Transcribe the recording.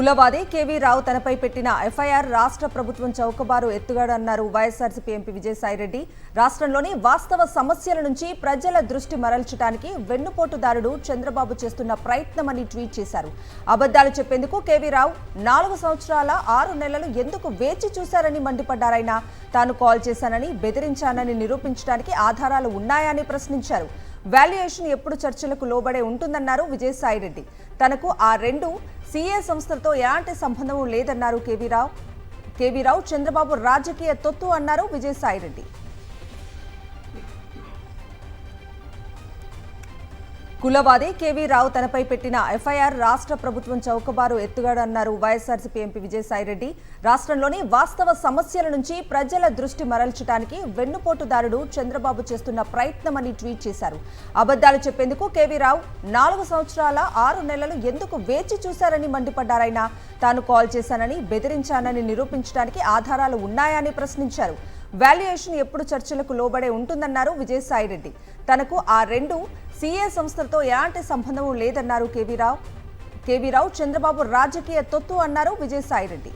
కులవాది KV రావు తనపై పెట్టిన FIR రాష్ట్ర ప్రభుత్వం చౌకబారు ఎత్తుగడన్నారు వైఎస్ఆర్సీపీ ఎంపీ విజయసాయిరెడ్డి. రాష్ట్రంలోని వాస్తవ సమస్యల నుంచి ప్రజల దృష్టి మరల్చడానికి వెన్నుపోటుదారుడు చంద్రబాబు చేస్తున్న ప్రయత్నమని ట్వీట్ చేశారు. అబద్దాలు చెప్పేందుకు కేవీ రావు 4 సంవత్సరాల 6 నెలలు ఎందుకు వేచి చూశారని మండిపడ్డారాయన. తాను కాల్ చేశానని, బెదిరించానని నిరూపించడానికి ఆధారాలు ఉన్నాయని ప్రశ్నించారు. వాల్యుయేషన్ ఎప్పుడు చర్చలకు లోబడే ఉంటుందన్నారు విజయసాయిరెడ్డి. తనకు ఆ రెండు సీఏ సంస్థలతో ఎలాంటి సంబంధం లేదన్నారు కేవీ రావు చంద్రబాబు రాజకీయ తొత్తు అన్నారు విజయసాయిరెడ్డి. కులవాది కేవీ రావు తనపై పెట్టిన ఎఫ్ఐఆర్ రాష్ట్ర ప్రభుత్వం చౌకబారు ఎత్తుగడన్నారు వైఎస్ఆర్సీపీ ఎంపీ విజయసాయిరెడ్డి. రాష్ట్రంలోని వాస్తవ సమస్యల నుంచి ప్రజల దృష్టి మరల్చడానికి వెన్నుపోటుదారుడు చంద్రబాబు చేస్తున్న ప్రయత్నమని ట్వీట్ చేశారు. అబద్దాలు చెప్పేందుకు కేవీ రావు 4 సంవత్సరాల 6 నెలలు ఎందుకు వేచి చూశారని మండిపడ్డారాయన. తాను కాల్ చేశానని, బెదిరించానని నిరూపించడానికి ఆధారాలు ఉన్నాయని ప్రశ్నించారు. వాల్యుయేషన్ ఎప్పుడు చర్చలకు లోబడే ఉంటుందన్నారు విజయసాయిరెడ్డి. తనకు ఆ రెండు సీఏ సంస్థలతో ఎలాంటి సంబంధం లేదన్నారు కేవీ రావు చంద్రబాబు రాజకీయ తొత్తు అన్నారు విజయసాయిరెడ్డి.